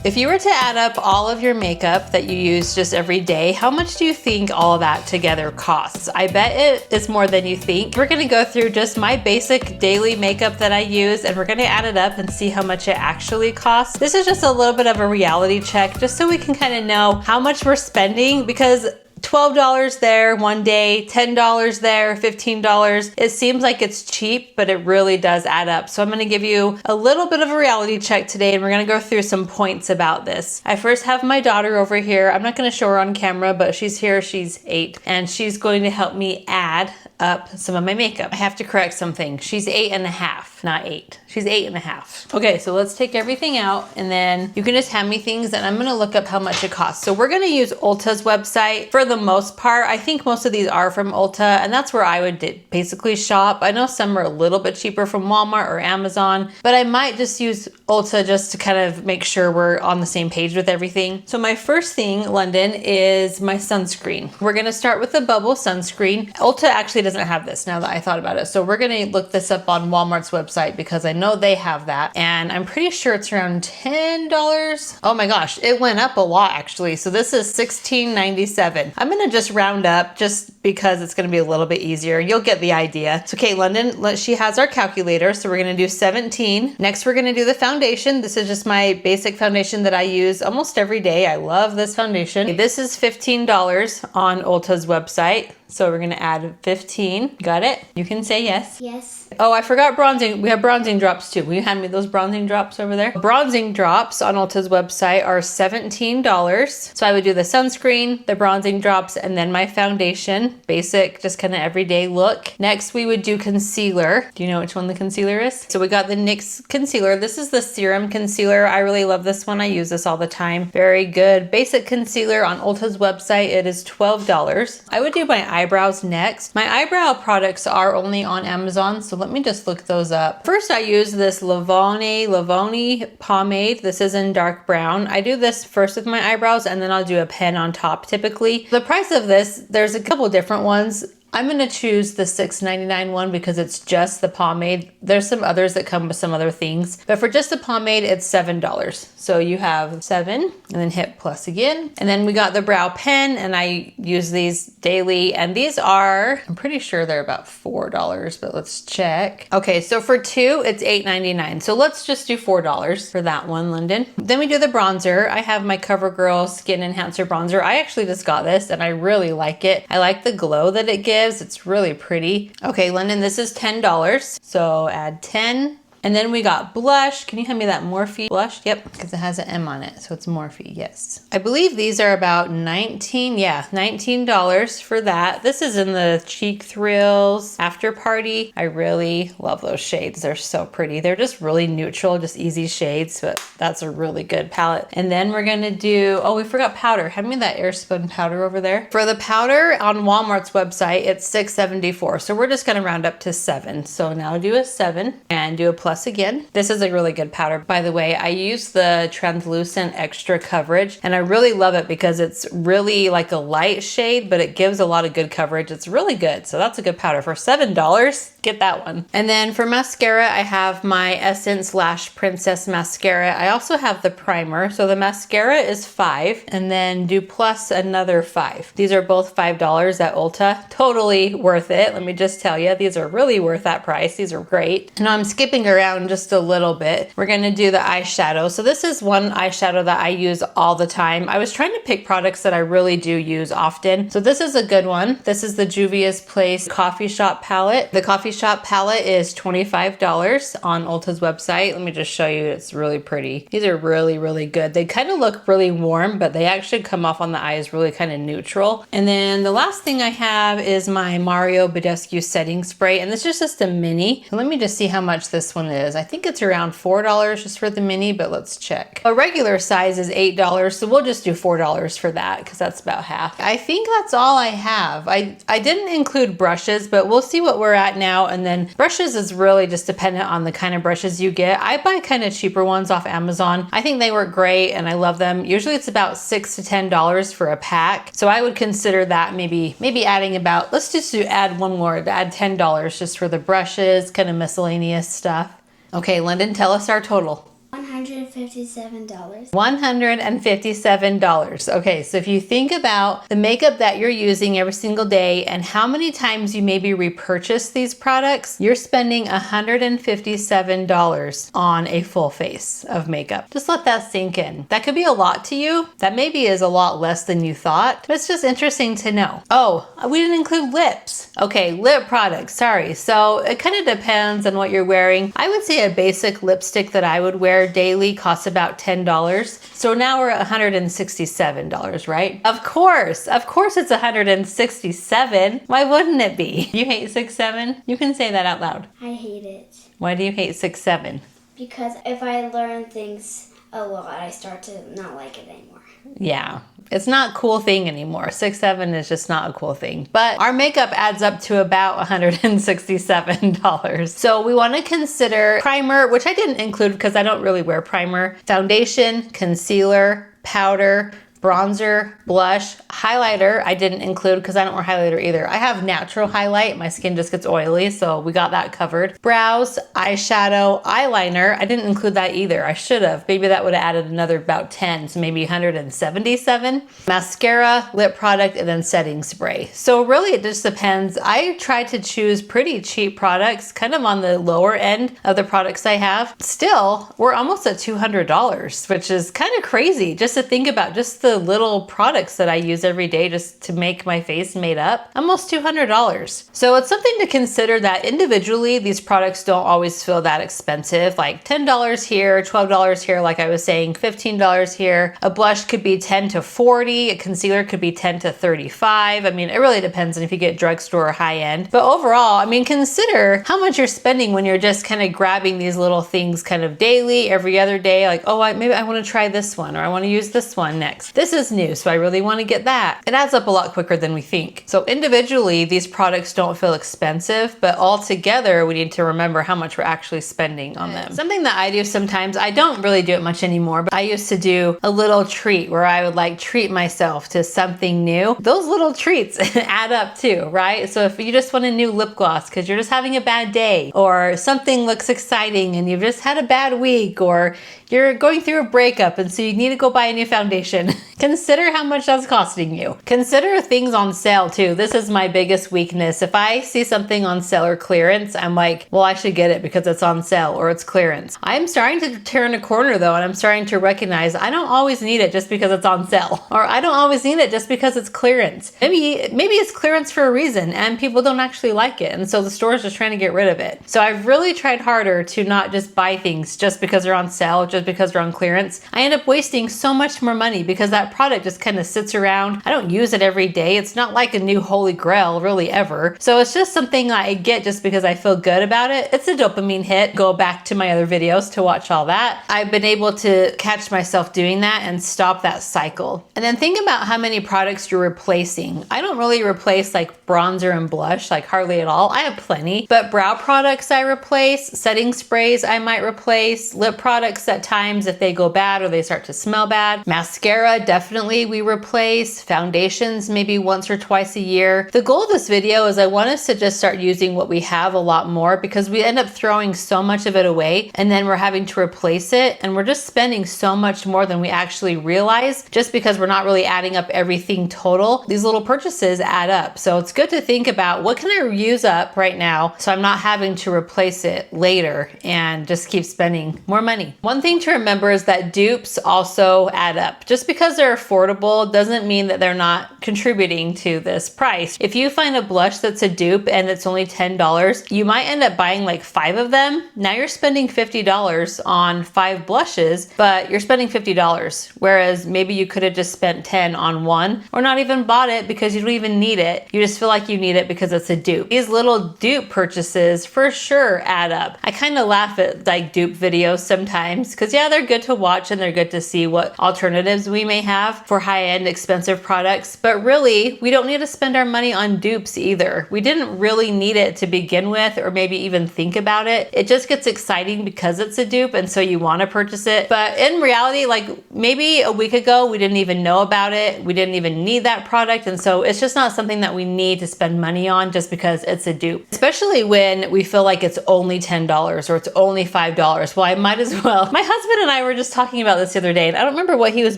If you were to add up all of your makeup that you use just every day, how much do you think all of that together costs? I bet it is more than you think. We're gonna go through just my basic daily makeup that I use, and we're gonna add it up and see how much it actually costs. This is just a little bit of a reality check, just so we can kind of know how much we're spending, because $12 there one day, $10 there, $15. It seems like it's cheap, but it really does add up. So I'm gonna give you a little bit of a reality check today, and we're gonna go through some points about this. I first have my daughter over here. I'm not gonna show her on camera, but she's here, she's 8, and she's going to help me add up some of my makeup. I have to correct something. She's 8.5, not 8. She's 8.5. Okay, so let's take everything out, and then you can just hand me things, and I'm gonna look up how much it costs. So we're gonna use Ulta's website for the most part. I think most of these are from Ulta, and that's where I would basically shop. I know some are a little bit cheaper from Walmart or Amazon, but I might just use Ulta just to kind of make sure we're on the same page with everything. So my first thing, London, is my sunscreen. We're gonna start with the bubble sunscreen. Ulta actually doesn't have this, now that I thought about it. So we're gonna look this up on Walmart's website because I know they have that, and I'm pretty sure it's around $10. Oh my gosh, it went up a lot actually. So this is $16.97. I'm gonna just round up just because it's gonna be a little bit easier. You'll get the idea. So okay, London, she has our calculator, so we're gonna do 17. Next, we're gonna do the foundation. This is just my basic foundation that I use almost every day. I love this foundation. This is $15 on Ulta's website. So we're gonna add 15. Got it? You can say yes. Yes. Oh, I forgot bronzing. We have bronzing drops too. Will you hand me those bronzing drops over there? Bronzing drops on Ulta's website are $17. So I would do the sunscreen, the bronzing drops, and then my foundation. Basic, just kind of everyday look. Next, we would do concealer. Do you know which one the concealer is? So we got the NYX concealer. This is the serum concealer. I really love this one. I use this all the time. Very good. Basic concealer on Ulta's website. It is $12. I would do my eyebrows next. My eyebrow products are only on Amazon, so let me just look those up. First, I use this Lavoni pomade. This is in dark brown. I do this first with my eyebrows, and then I'll do a pen on top typically. The price of this, there's a couple different ones. I'm gonna choose the $6.99 one because it's just the pomade. There's some others that come with some other things, but for just the pomade, it's $7. So you have 7 and then hit plus again. And then we got the brow pen, and I use these daily, and these are, I'm pretty sure they're about $4, but let's check. Okay, so for 2, it's $8.99. So let's just do $4 for that one, London. Then we do the bronzer. I have my CoverGirl Skin Enhancer Bronzer. I actually just got this and I really like it. I like the glow that it gives. It's really pretty. Okay, London, this is $10. So add 10. And then we got blush. Can you hand me that Morphe blush? Yep, because it has an M on it, so it's Morphe, yes. I believe these are about $19 for that. This is in the Cheek Thrills After Party. I really love those shades. They're so pretty. They're just really neutral, just easy shades, but that's a really good palette. And then we're gonna do, oh, we forgot powder. Hand me that Airspun powder over there. For the powder on Walmart's website, it's $6.74. So we're just gonna round up to 7. So now do a 7 and do a plus again. This is a really good powder. By the way, I use the translucent extra coverage, and I really love it because it's really like a light shade, but it gives a lot of good coverage. It's really good. So that's a good powder. For $7, get that one. And then for mascara, I have my Essence Lash Princess mascara. I also have the primer. So the mascara is $5, and then do plus another $5. These are both $5 at Ulta. Totally worth it. Let me just tell you, these are really worth that price. These are great. And I'm skipping around just a little bit. We're gonna do the eyeshadow. So this is one eyeshadow that I use all the time. I was trying to pick products that I really do use often. So this is a good one. This is the Juvia's Place Coffee Shop palette. The Coffee Shop palette is $25 on Ulta's website. Let me just show you. It's really pretty. These are really, really good. They kind of look really warm, but they actually come off on the eyes really kind of neutral. And then the last thing I have is my Mario Badescu setting spray, and this is just a mini. Let me just see how much this one is. I think it's around $4 just for the mini, but let's check. A regular size is $8, so we'll just do $4 for that because that's about half. I think that's all I have. I didn't include brushes, but we'll see what we're at now. And then brushes is really just dependent on the kind of brushes you get. I buy kind of cheaper ones off Amazon. I think they work great and I love them. Usually it's about $6 to $10 for a pack. So I would consider that maybe adding about, let's just add one more, add $10 just for the brushes, kind of miscellaneous stuff. Okay, Lyndon, tell us our total. $100. $157. $157. Okay, so if you think about the makeup that you're using every single day and how many times you maybe repurchase these products, you're spending $157 on a full face of makeup. Just let that sink in. That could be a lot to you. That maybe is a lot less than you thought, but it's just interesting to know. Oh, we didn't include lips. Okay, lip products, sorry. So it kind of depends on what you're wearing. I would say a basic lipstick that I would wear daily costs about $10. So now we're at $167, right? Of course it's $167. Why wouldn't it be? You hate 6-7? You can say that out loud. I hate it. Why do you hate 6-7? Because if I learn things a lot, I start to not like it anymore. Yeah, it's not a cool thing anymore. 6-7 is just not a cool thing. But our makeup adds up to about $167. So we want to consider primer, which I didn't include because I don't really wear primer, foundation, concealer, powder, bronzer, blush, highlighter. I didn't include because I don't wear highlighter either. I have natural highlight. My skin just gets oily, so we got that covered. Brows, eyeshadow, eyeliner. I didn't include that either. I should have. Maybe that would have added another about 10, so maybe 177. Mascara, lip product, and then setting spray. So really it just depends. I try to choose pretty cheap products, kind of on the lower end of the products I have. Still, we're almost at $200, which is kind of crazy just to think about, just the little products that I use every day just to make my face made up. Almost $200. So it's something to consider that individually these products don't always feel that expensive, like $10 here, $12 here, like I was saying, $15 here. A blush could be $10 to $40, a concealer could be $10 to $35. I mean, it really depends on if you get drugstore or high end. But overall, I mean, consider how much you're spending when you're just kind of grabbing these little things kind of daily, every other day, like, oh, maybe I want to try this one, or I want to use this one next. This is new, so I really want to get that. It adds up a lot quicker than we think. So individually, these products don't feel expensive, but all together, we need to remember how much we're actually spending on them. Something that I do sometimes, I don't really do it much anymore, but I used to do a little treat where I would like treat myself to something new. Those little treats add up too, right? So if you just want a new lip gloss because you're just having a bad day, or something looks exciting and you've just had a bad week, or you're going through a breakup and so you need to go buy a new foundation, consider how much that's costing you. Consider things on sale too. This is my biggest weakness. If I see something on sale or clearance, I'm like, well, I should get it because it's on sale or it's clearance. I'm starting to turn a corner though, and I'm starting to recognize I don't always need it just because it's on sale, or I don't always need it just because it's clearance. Maybe it's clearance for a reason and people don't actually like it, and so the store's just trying to get rid of it. So I've really tried harder to not just buy things just because they're on sale, just because they're on clearance. I end up wasting so much more money because that product just kind of sits around. I don't use it every day. It's not like a new holy grail really ever. So it's just something I get just because I feel good about it. It's a dopamine hit. Go back to my other videos to watch all that. I've been able to catch myself doing that and stop that cycle. And then think about how many products you're replacing. I don't really replace like bronzer and blush, like hardly at all. I have plenty, but brow products I replace, setting sprays I might replace, lip products at times if they go bad or they start to smell bad. Mascara, definitely we replace. Foundations, maybe once or twice a year. The goal of this video is I want us to just start using what we have a lot more, because we end up throwing so much of it away and then we're having to replace it, and we're just spending so much more than we actually realize just because we're not really adding up everything total. These little purchases add up. So it's good to think about, what can I use up right now so I'm not having to replace it later and just keep spending more money. One thing to remember is that dupes also add up. Just because they're affordable doesn't mean that they're not contributing to this price. If you find a blush that's a dupe and it's only $10, you might end up buying like 5 of them. Now you're spending $50 on 5 blushes, but you're spending $50. Whereas maybe you could have just spent 10 on one, or not even bought it because you don't even need it. You just feel like you need it because it's a dupe. These little dupe purchases for sure add up. I kind of laugh at like dupe videos sometimes because yeah, they're good to watch and they're good to see what alternatives we may have for high-end expensive products, but really we don't need to spend our money on dupes either. We didn't really need it to begin with, or maybe even think about it. It just gets exciting because it's a dupe and so you want to purchase it. But in reality, like maybe a week ago we didn't even know about it. We didn't even need that product, and so it's just not something that we need to spend money on just because it's a dupe. Especially when we feel like it's only $10 or it's only $5. Well, I might as well. My husband and I were just talking about this the other day, and I don't remember what he was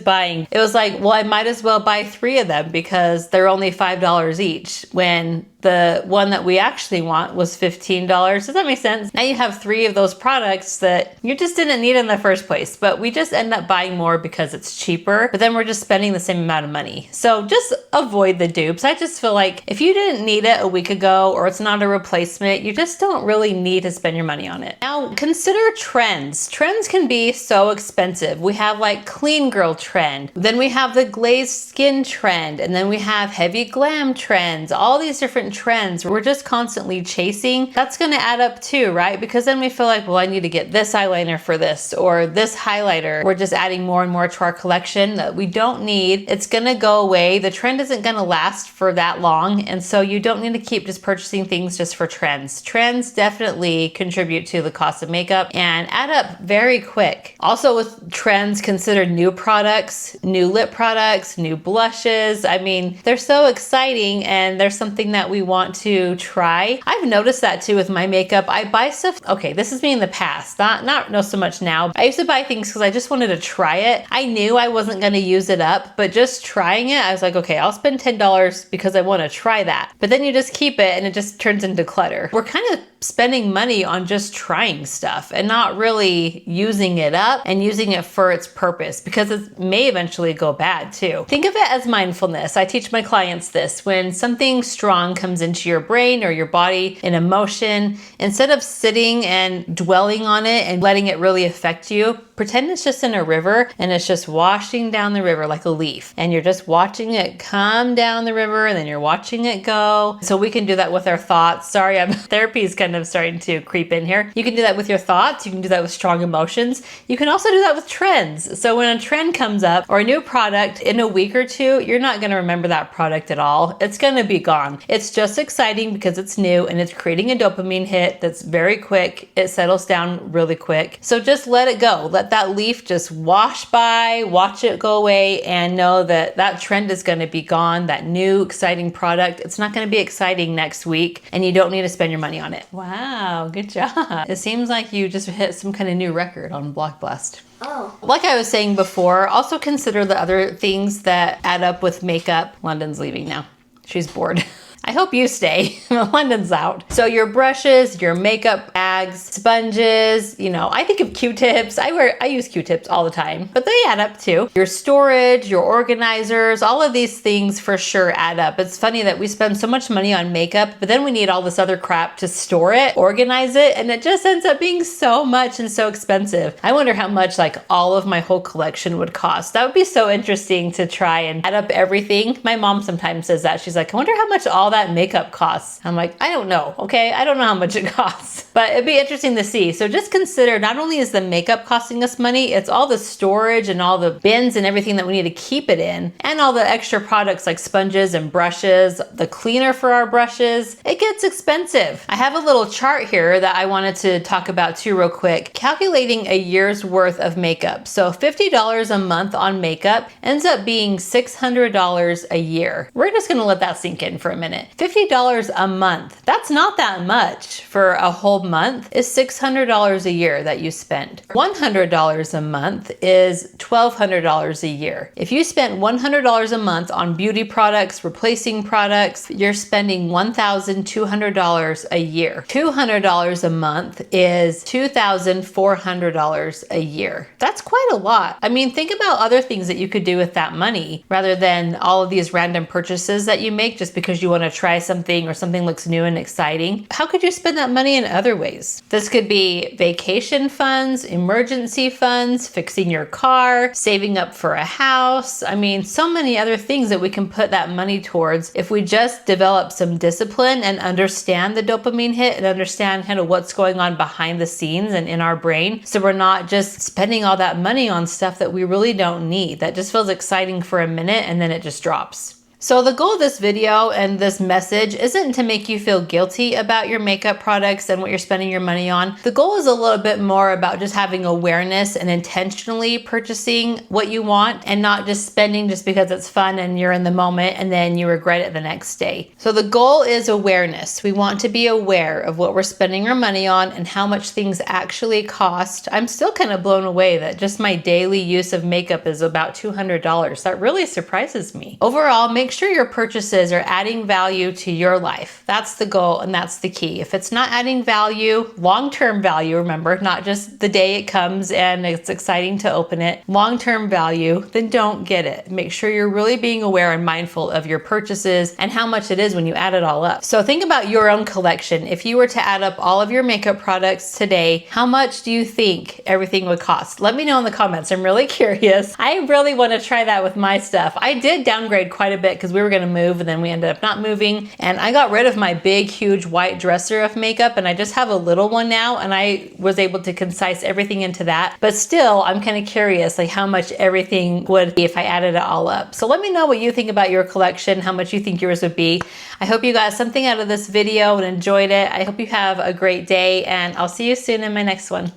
buying. It was like, well, I might as well buy 3 of them because they're only $5 each, when the one that we actually want was $15. Does that make sense? Now you have 3 of those products that you just didn't need in the first place, but we just end up buying more because it's cheaper, but then we're just spending the same amount of money. So just avoid the dupes. I just feel like if you didn't need it a week ago, or it's not a replacement, you just don't really need to spend your money on it. Now consider trends. Trends can be so expensive. We have like clean girl trend, then we have the glazed skin trend, and then we have heavy glam trends, all these different trends we're just constantly chasing. That's going to add up too, right? Because then we feel like, well, I need to get this eyeliner for this or this highlighter. We're just adding more and more to our collection that we don't need. It's going to go away. The trend isn't going to last for that long, and so you don't need to keep just purchasing things just for trends. Trends definitely contribute to the cost of makeup and add up very quick. Also with trends, consider new products, new lip products, new blushes. I mean, they're so exciting, and there's something that we want to try. I've noticed that too with my makeup. I buy stuff, okay, this is me in the past, not so much now. I used to buy things because I just wanted to try it. I knew I wasn't going to use it up, but just trying it, I was like, okay, I'll spend $10 because I want to try that. But then you just keep it and it just turns into clutter. We're kind of spending money on just trying stuff and not really using it up and using it for its purpose, because it may eventually go bad too. Think of it as mindfulness. I teach my clients this. When something strong comes into your brain or your body in emotion, instead of sitting and dwelling on it and letting it really affect you, pretend it's just in a river and it's just washing down the river like a leaf, and you're just watching it come down the river and then you're watching it go. So we can do that with our thoughts. Sorry, therapy is kind of starting to creep in here. You can do that with your thoughts. You can do that with strong emotions. You can also do that with trends. So when a trend comes up or a new product in a week or two, you're not going to remember that product at all. It's going to be gone. It's just exciting because it's new and it's creating a dopamine hit that's very quick. It settles down really quick. So just let it go. Let that leaf just wash by, watch it go away, and know that that trend is going to be gone. That new exciting product, it's not going to be exciting next week, and you don't need to spend your money on it. Wow, good job. It seems like you just hit some kind of new record on Block Blast. Oh. Like I was saying before, also consider the other things that add up with makeup. London's leaving now. She's bored. I hope you stay. London's out. So your brushes, your makeup bags, sponges, you know, I think of Q-tips. I use Q-tips all the time, but they add up too. Your storage, your organizers, all of these things for sure add up. It's funny that we spend so much money on makeup, but then we need all this other crap to store it, organize it, and it just ends up being so much and so expensive. I wonder how much like all of my whole collection would cost. That would be so interesting to try and add up everything. My mom sometimes says that. She's like, I wonder how much all that makeup costs. I'm like, I don't know. Okay. I don't know how much it costs, but it'd be interesting to see. So just consider, not only is the makeup costing us money, it's all the storage and all the bins and everything that we need to keep it in, and all the extra products like sponges and brushes, the cleaner for our brushes. It gets expensive. I have a little chart here that I wanted to talk about too real quick, calculating a year's worth of makeup. So $50 a month on makeup ends up being $600 a year. We're just going to let that sink in for a minute. $50 a month. That's not that much for a whole month. Is $600 a year that you spend. $100 a month is $1,200 a year. If you spent $100 a month on beauty products, replacing products, you're spending $1,200 a year. $200 a month is $2,400 a year. That's quite a lot. I mean, think about other things that you could do with that money rather than all of these random purchases that you make just because you want to try something or something looks new and exciting. How could you spend that money in other ways? This could be vacation funds, emergency funds, fixing your car, saving up for a house. I mean, so many other things that we can put that money towards if we just develop some discipline and understand the dopamine hit and understand kind of what's going on behind the scenes and in our brain. So we're not just spending all that money on stuff that we really don't need, that just feels exciting for a minute and then it just drops. So the goal of this video and this message isn't to make you feel guilty about your makeup products and what you're spending your money on. The goal is a little bit more about just having awareness and intentionally purchasing what you want and not just spending just because it's fun and you're in the moment and then you regret it the next day. So the goal is awareness. We want to be aware of what we're spending our money on and how much things actually cost. I'm still kind of blown away that just my daily use of makeup is about $200. That really surprises me. Overall, make sure your purchases are adding value to your life. That's the goal and that's the key. If it's not adding value, long-term value, remember, not just the day it comes and it's exciting to open it, long-term value, then don't get it. Make sure you're really being aware and mindful of your purchases and how much it is when you add it all up. So think about your own collection. If you were to add up all of your makeup products today, how much do you think everything would cost? Let me know in the comments. I'm really curious. I really want to try that with my stuff. I did downgrade quite a bit because we were going to move and then we ended up not moving. And I got rid of my big, huge white dresser of makeup and I just have a little one now and I was able to concise everything into that. But still, I'm kind of curious like how much everything would be if I added it all up. So let me know what you think about your collection, how much you think yours would be. I hope you got something out of this video and enjoyed it. I hope you have a great day and I'll see you soon in my next one.